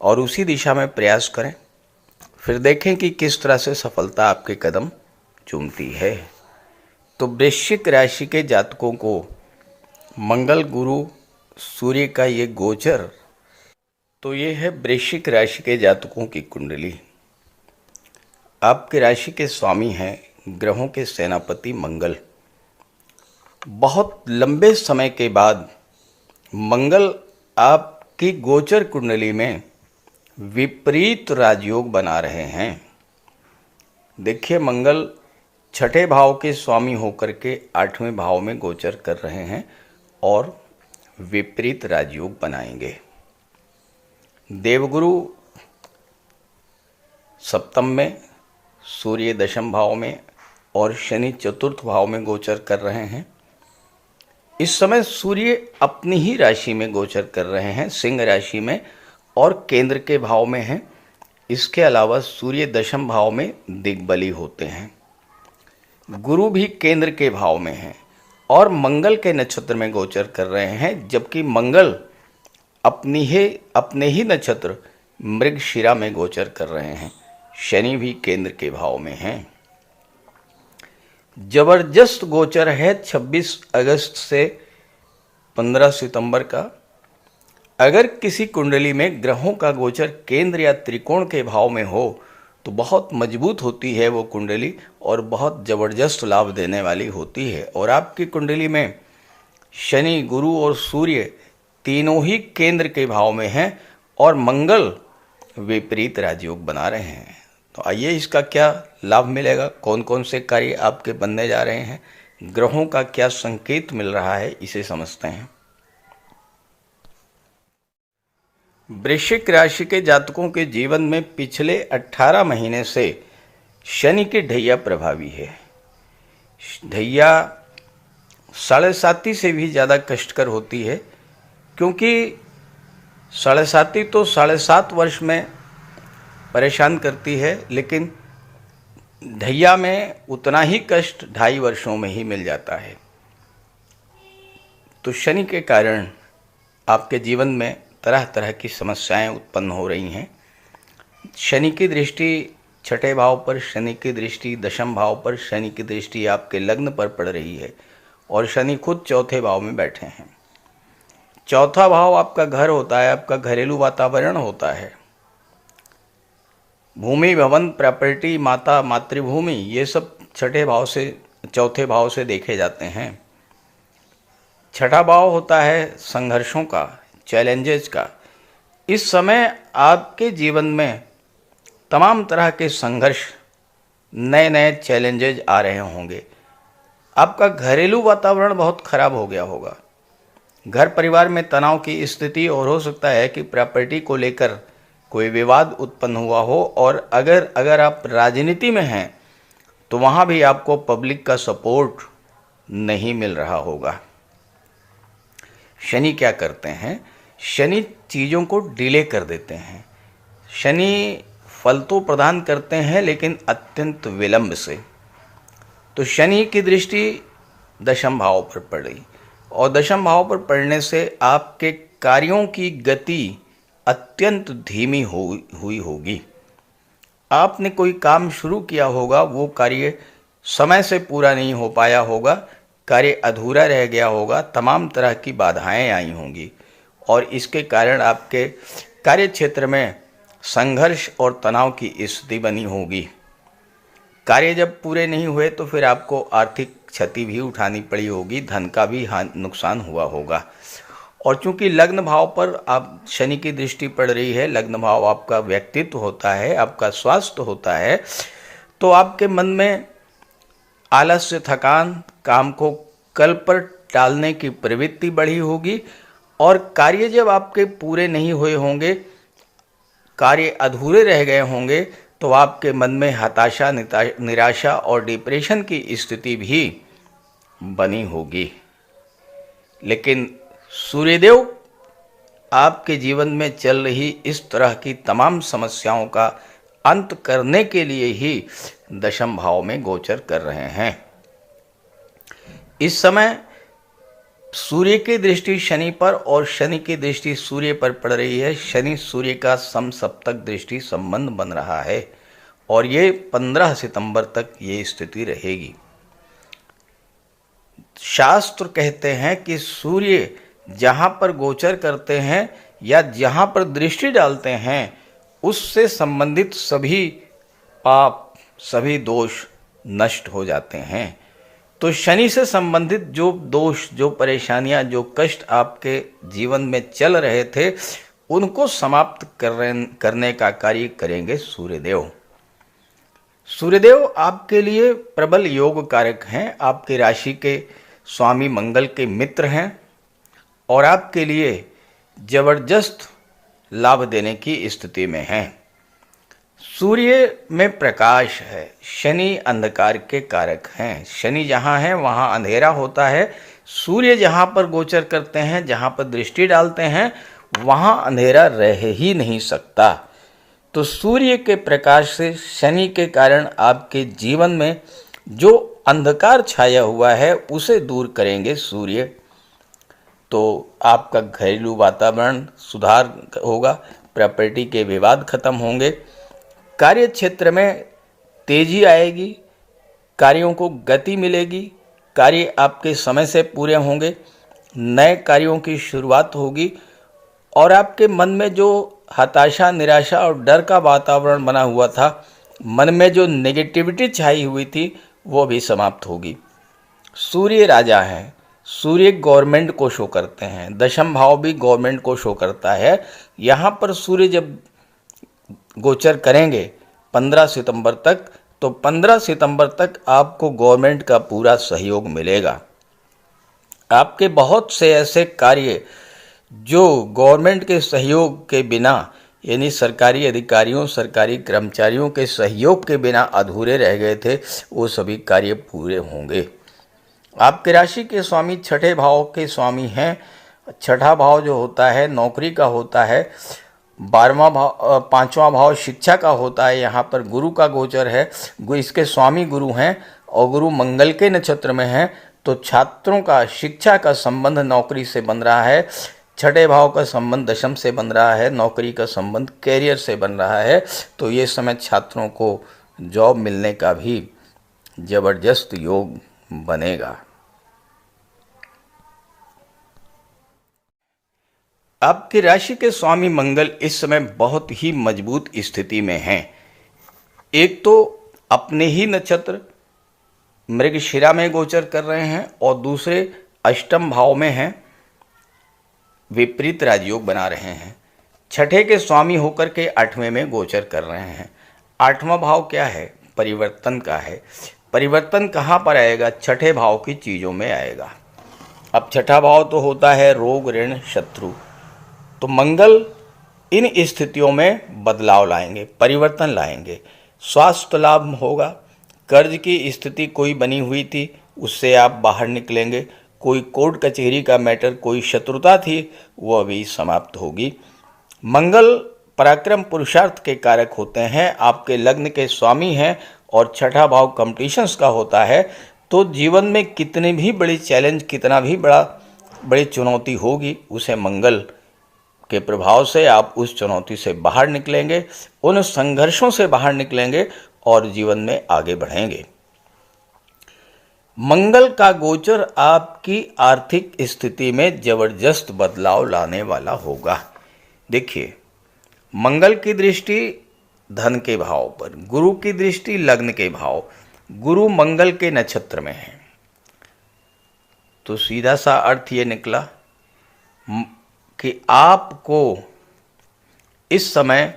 और उसी दिशा में प्रयास करें। फिर देखें कि किस तरह से सफलता आपके कदम चूमती है। तो वृश्चिक राशि के जातकों को मंगल, गुरु, सूर्य का ये गोचर, तो ये है वृश्चिक राशि के जातकों की कुंडली। आपके राशि के स्वामी हैं ग्रहों के सेनापति मंगल। बहुत लंबे समय के बाद मंगल आपकी गोचर कुंडली में विपरीत राजयोग बना रहे हैं। देखिए, मंगल छठे भाव के स्वामी होकर के 8वें भाव में गोचर कर रहे हैं और विपरीत राजयोग बनाएंगे। देवगुरु सप्तम में, सूर्य दशम भाव में और शनि चतुर्थ भाव में गोचर कर रहे हैं। इस समय सूर्य अपनी ही राशि में गोचर कर रहे हैं, सिंह राशि में, और केंद्र के भाव में हैं। इसके अलावा सूर्य दशम भाव में दिग्बली होते हैं। गुरु भी केंद्र के भाव में हैं और मंगल के नक्षत्र में गोचर कर रहे हैं, जबकि मंगल अपने ही नक्षत्र मृगशिरा में गोचर कर रहे हैं। शनि भी केंद्र के भाव में हैं। जबरदस्त गोचर है 26 अगस्त से 15 सितंबर का। अगर किसी कुंडली में ग्रहों का गोचर केंद्र या त्रिकोण के भाव में हो तो बहुत मजबूत होती है वो कुंडली और बहुत ज़बरदस्त लाभ देने वाली होती है। और आपकी कुंडली में शनि, गुरु और सूर्य तीनों ही केंद्र के भाव में हैं और मंगल विपरीत राजयोग बना रहे हैं। तो आइए, इसका क्या लाभ मिलेगा, कौन कौन से कार्य आपके बनने जा रहे हैं, ग्रहों का क्या संकेत मिल रहा है, इसे समझते हैं। वृश्चिक राशि के जातकों के जीवन में पिछले 18 महीने से शनि की ढैया प्रभावी है। ढैया 7.5 से भी ज़्यादा कष्टकर होती है, क्योंकि 7.5 तो 7.5 वर्ष में परेशान करती है, लेकिन ढैया में उतना ही कष्ट 2.5 वर्षों में ही मिल जाता है। तो शनि के कारण आपके जीवन में तरह तरह की समस्याएं उत्पन्न हो रही हैं। शनि की दृष्टि छठे भाव पर, शनि की दृष्टि दशम भाव पर, शनि की दृष्टि आपके लग्न पर पड़ रही है और शनि खुद चौथे भाव में बैठे हैं। चौथा भाव आपका घर होता है, आपका घरेलू वातावरण होता है। भूमि, भवन, प्रॉपर्टी, माता, मातृभूमि, ये सब छठे भाव से, चौथे भाव से देखे जाते हैं। छठा भाव होता है संघर्षों का, चैलेंजेस का। इस समय आपके जीवन में तमाम तरह के संघर्ष, नए नए चैलेंजेस आ रहे होंगे। आपका घरेलू वातावरण बहुत खराब हो गया होगा। घर परिवार में तनाव की स्थिति, और हो सकता है कि प्रॉपर्टी को लेकर कोई विवाद उत्पन्न हुआ हो। और अगर आप राजनीति में हैं तो वहाँ भी आपको पब्लिक का सपोर्ट नहीं मिल रहा होगा। शनि क्या करते हैं? शनि चीज़ों को डिले कर देते हैं। शनि फल तो प्रदान करते हैं, लेकिन अत्यंत विलंब से। तो शनि की दृष्टि दशम भाव पर पड़ी और दशम भाव पर पड़ने से आपके कार्यों की गति अत्यंत धीमी हुई होगी। आपने कोई काम शुरू किया होगा, वो कार्य समय से पूरा नहीं हो पाया होगा, कार्य अधूरा रह गया होगा, तमाम तरह की बाधाएं आई होंगी और इसके कारण आपके कार्य क्षेत्र में संघर्ष और तनाव की स्थिति बनी होगी। कार्य जब पूरे नहीं हुए तो फिर आपको आर्थिक क्षति भी उठानी पड़ी होगी, धन का भी नुकसान हुआ होगा। और चूंकि लग्न भाव पर आप शनि की दृष्टि पड़ रही है, लग्न भाव आपका व्यक्तित्व होता है, आपका स्वास्थ्य होता है, तो आपके मन में आलस्य, थकान, काम को कल पर टालने की प्रवृत्ति बढ़ी होगी और कार्य जब आपके पूरे नहीं हुए होंगे, कार्य अधूरे रह गए होंगे, तो आपके मन में हताशा, निराशा और डिप्रेशन की स्थिति भी बनी होगी। लेकिन सूर्यदेव आपके जीवन में चल रही इस तरह की तमाम समस्याओं का अंत करने के लिए ही दशम भाव में गोचर कर रहे हैं। इस समय सूर्य की दृष्टि शनि पर और शनि की दृष्टि सूर्य पर पड़ रही है। शनि सूर्य का समसप्तक दृष्टि संबंध बन रहा है और ये 15 सितंबर तक ये स्थिति रहेगी। शास्त्र कहते हैं कि सूर्य जहाँ पर गोचर करते हैं या जहाँ पर दृष्टि डालते हैं उससे संबंधित सभी पाप, सभी दोष नष्ट हो जाते हैं। तो शनि से संबंधित जो दोष, जो परेशानियां, जो कष्ट आपके जीवन में चल रहे थे उनको समाप्त करने का कार्य करेंगे सूर्यदेव। सूर्यदेव आपके लिए प्रबल योग कारक हैं, आपके राशि के स्वामी मंगल के मित्र हैं और आपके लिए जबरदस्त लाभ देने की स्थिति में हैं। सूर्य में प्रकाश है, शनि अंधकार के कारक हैं। शनि जहाँ है वहाँ अंधेरा होता है। सूर्य जहाँ पर गोचर करते हैं, जहाँ पर दृष्टि डालते हैं, वहाँ अंधेरा रह ही नहीं सकता। तो सूर्य के प्रकाश से शनि के कारण आपके जीवन में जो अंधकार छाया हुआ है उसे दूर करेंगे सूर्य। तो आपका घरेलू वातावरण सुधार होगा, प्रॉपर्टी के विवाद खत्म होंगे, कार्य क्षेत्र में तेजी आएगी, कार्यों को गति मिलेगी, कार्य आपके समय से पूरे होंगे, नए कार्यों की शुरुआत होगी और आपके मन में जो हताशा, निराशा और डर का वातावरण बना हुआ था, मन में जो नेगेटिविटी छाई हुई थी वो भी समाप्त होगी। सूर्य राजा हैं, सूर्य गवर्नमेंट को शो करते हैं, दशम भाव भी गवर्नमेंट को शो करता है। यहाँ पर सूर्य जब गोचर करेंगे 15 सितंबर तक, तो 15 सितंबर तक आपको गवर्नमेंट का पूरा सहयोग मिलेगा। आपके बहुत से ऐसे कार्य जो गवर्नमेंट के सहयोग के बिना, यानी सरकारी अधिकारियों, सरकारी कर्मचारियों के सहयोग के बिना अधूरे रह गए थे, वो सभी कार्य पूरे होंगे। आपके राशि के स्वामी छठे भाव के स्वामी हैं। छठा भाव जो होता है नौकरी का होता है, 12वां भाव, 5वां भाव शिक्षा का होता है। यहाँ पर गुरु का गोचर है, इसके स्वामी गुरु हैं और गुरु मंगल के नक्षत्र में हैं। तो छात्रों का शिक्षा का संबंध नौकरी से बन रहा है, छठे भाव का संबंध दशम से बन रहा है, नौकरी का संबंध कैरियर से बन रहा है। तो ये समय छात्रों को जॉब मिलने का भी जबरदस्त योग बनेगा। आपकी राशि के स्वामी मंगल इस समय बहुत ही मजबूत स्थिति में हैं। एक तो अपने ही नक्षत्र मृगशिरा में गोचर कर रहे हैं और दूसरे अष्टम भाव में हैं, विपरीत राजयोग बना रहे हैं। छठे के स्वामी होकर के 8वें में गोचर कर रहे हैं। 8वां भाव क्या है? परिवर्तन का है। परिवर्तन कहाँ पर आएगा? छठे भाव की चीज़ों में आएगा। अब छठा भाव तो होता है रोग, ऋण, शत्रु। तो मंगल इन स्थितियों में बदलाव लाएंगे, परिवर्तन लाएंगे। स्वास्थ्य लाभ होगा, कर्ज की स्थिति कोई बनी हुई थी उससे आप बाहर निकलेंगे। कोई कोर्ट कचहरी का मैटर, कोई शत्रुता थी वो अभी समाप्त होगी। मंगल पराक्रम पुरुषार्थ के कारक होते हैं, आपके लग्न के स्वामी हैं और छठा भाव कॉम्पिटिशन्स का होता है। तो जीवन में कितनी भी बड़ी चैलेंज, कितना भी बड़ी चुनौती होगी, उसे मंगल के प्रभाव से आप उस चुनौती से बाहर निकलेंगे, उन संघर्षों से बाहर निकलेंगे और जीवन में आगे बढ़ेंगे। मंगल का गोचर आपकी आर्थिक स्थिति में जबरदस्त बदलाव लाने वाला होगा। देखिए, मंगल की दृष्टि धन के भाव पर, गुरु की दृष्टि लग्न के भाव, गुरु मंगल के नक्षत्र में है। तो सीधा सा अर्थ ये निकला कि आपको इस समय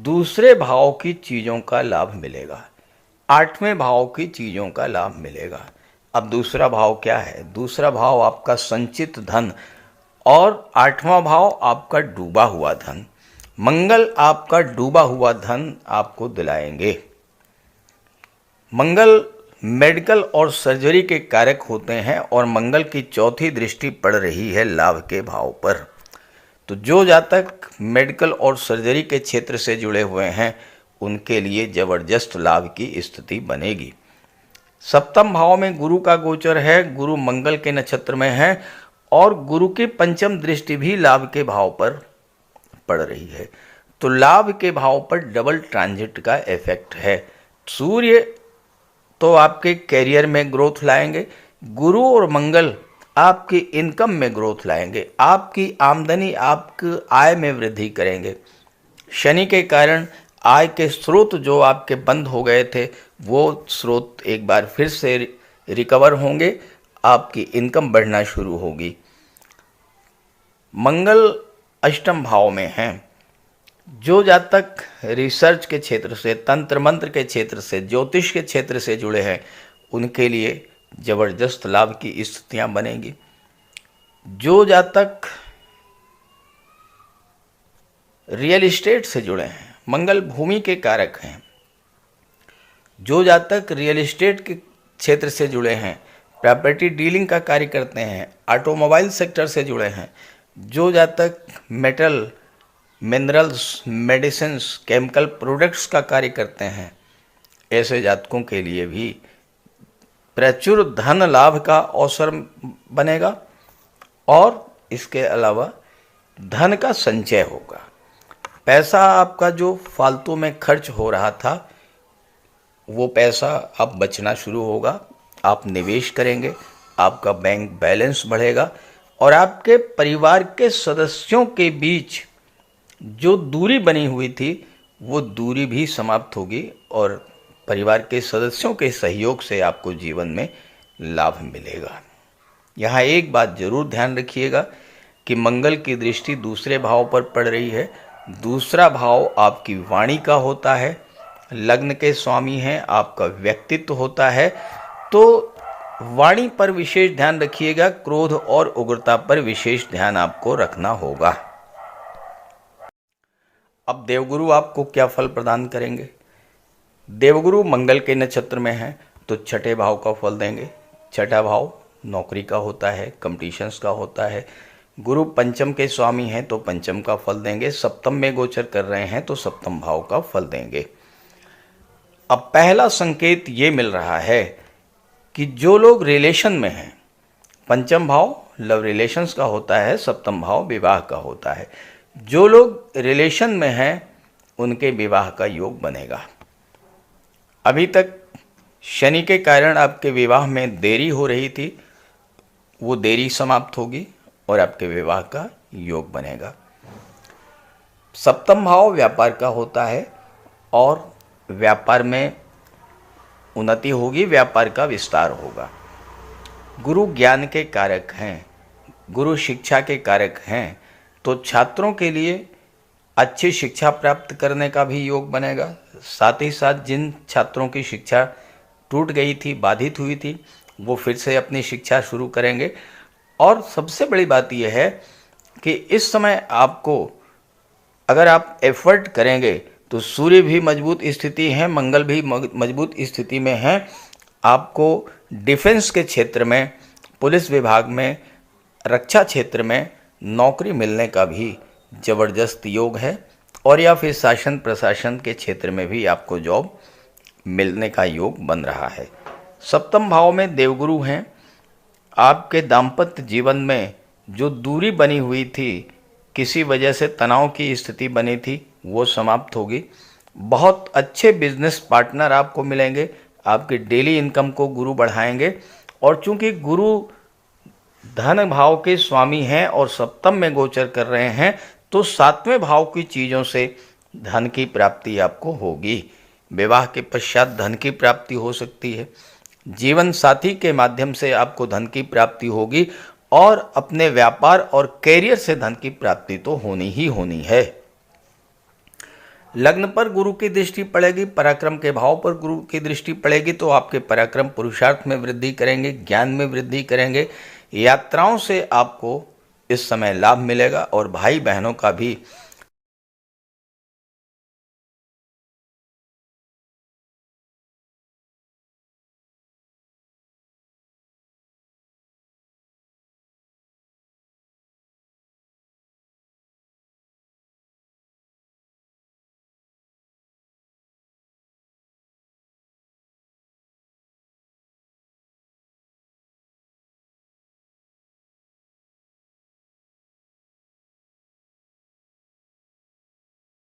दूसरे भाव की चीज़ों का लाभ मिलेगा, 8वें भाव की चीज़ों का लाभ मिलेगा। अब दूसरा भाव क्या है? दूसरा भाव आपका संचित धन और 8वां भाव आपका डूबा हुआ धन। मंगल आपका डूबा हुआ धन आपको दिलाएंगे। मंगल मेडिकल और सर्जरी के कारक होते हैं और मंगल की चौथी दृष्टि पड़ रही है लाभ के भाव पर। तो जो जातक मेडिकल और सर्जरी के क्षेत्र से जुड़े हुए हैं उनके लिए जबरदस्त लाभ की स्थिति बनेगी। सप्तम भाव में गुरु का गोचर है, गुरु मंगल के नक्षत्र में है और गुरु की पंचम दृष्टि भी लाभ के भाव पर पड़ रही है। तो लाभ के भाव पर डबल ट्रांजिट का इफेक्ट है। सूर्य तो आपके कैरियर में ग्रोथ लाएंगे, गुरु और मंगल आपकी इनकम में ग्रोथ लाएंगे, आपकी आमदनी, आपकी आय में वृद्धि करेंगे। शनि के कारण आय के स्रोत जो आपके बंद हो गए थे वो स्रोत एक बार फिर से रिकवर होंगे, आपकी इनकम बढ़ना शुरू होगी। मंगल अष्टम भाव में हैं। जो जातक रिसर्च के क्षेत्र से, तंत्र मंत्र के क्षेत्र से, ज्योतिष के क्षेत्र से जुड़े हैं उनके लिए जबरदस्त लाभ की स्थितियां बनेगी। जो जातक रियल एस्टेट से जुड़े हैं, मंगल भूमि के कारक हैं, जो जातक रियल एस्टेट के क्षेत्र से जुड़े हैं, प्रॉपर्टी डीलिंग का कार्य करते हैं, ऑटोमोबाइल सेक्टर से जुड़े हैं, जो जातक metal, minerals, medicines, chemical products का कार्य करते हैं, ऐसे जातकों के लिए भी प्रचुर धन लाभ का अवसर बनेगा और इसके अलावा धन का संचय होगा। पैसा आपका जो फालतू में खर्च हो रहा था वो पैसा अब बचना शुरू होगा, आप निवेश करेंगे, आपका बैंक बैलेंस बढ़ेगा और आपके परिवार के सदस्यों के बीच जो दूरी बनी हुई थी वो दूरी भी समाप्त होगी और परिवार के सदस्यों के सहयोग से आपको जीवन में लाभ मिलेगा। यहाँ एक बात जरूर ध्यान रखिएगा कि मंगल की दृष्टि दूसरे भाव पर पड़ रही है। दूसरा भाव आपकी वाणी का होता है, लग्न के स्वामी हैं, आपका व्यक्तित्व होता है, तो वाणी पर विशेष ध्यान रखिएगा, क्रोध और उग्रता पर विशेष ध्यान आपको रखना होगा। अब देवगुरु आपको क्या फल प्रदान करेंगे? देवगुरु मंगल के नक्षत्र में हैं तो छठे भाव का फल देंगे। छठा भाव नौकरी का होता है, कंपटीशंस का होता है। गुरु पंचम के स्वामी हैं तो पंचम का फल देंगे। सप्तम में गोचर कर रहे हैं तो सप्तम भाव का फल देंगे। अब पहला संकेत ये मिल रहा है कि जो लोग रिलेशन में हैं, पंचम भाव लव रिलेशंस का होता है, सप्तम भाव विवाह का होता है, जो लोग रिलेशन में हैं उनके विवाह का योग बनेगा। अभी तक शनि के कारण आपके विवाह में देरी हो रही थी, वो देरी समाप्त होगी और आपके विवाह का योग बनेगा। सप्तम भाव व्यापार का होता है और व्यापार में उन्नति होगी, व्यापार का विस्तार होगा। गुरु ज्ञान के कारक हैं, गुरु शिक्षा के कारक हैं, तो छात्रों के लिए अच्छी शिक्षा प्राप्त करने का भी योग बनेगा। साथ ही साथ जिन छात्रों की शिक्षा टूट गई थी, बाधित हुई थी, वो फिर से अपनी शिक्षा शुरू करेंगे। और सबसे बड़ी बात यह है कि इस समय आपको अगर आप एफर्ट करेंगे तो सूर्य भी मजबूत स्थिति है, मंगल भी मजबूत स्थिति में है। आपको डिफेंस के क्षेत्र में, पुलिस विभाग में, रक्षा क्षेत्र में नौकरी मिलने का भी ज़बरदस्त योग है और या फिर शासन प्रशासन के क्षेत्र में भी आपको जॉब मिलने का योग बन रहा है। सप्तम भाव में देवगुरु हैं। आपके दाम्पत्य जीवन में जो दूरी बनी हुई थी, किसी वजह से तनाव की स्थिति बनी थी, वो समाप्त होगी। बहुत अच्छे बिजनेस पार्टनर आपको मिलेंगे, आपकी डेली इनकम को गुरु बढ़ाएंगे। और चूंकि गुरु धन भाव के स्वामी हैं और सप्तम में गोचर कर रहे हैं तो सातवें भाव की चीज़ों से धन की प्राप्ति आपको होगी। विवाह के पश्चात धन की प्राप्ति हो सकती है, जीवन साथी के माध्यम से आपको धन की प्राप्ति होगी और अपने व्यापार और कैरियर से धन की प्राप्ति तो होनी ही होनी है। लग्न पर गुरु की दृष्टि पड़ेगी, पराक्रम के भाव पर गुरु की दृष्टि पड़ेगी तो आपके पराक्रम पुरुषार्थ में वृद्धि करेंगे, ज्ञान में वृद्धि करेंगे। यात्राओं से आपको इस समय लाभ मिलेगा और भाई बहनों का भी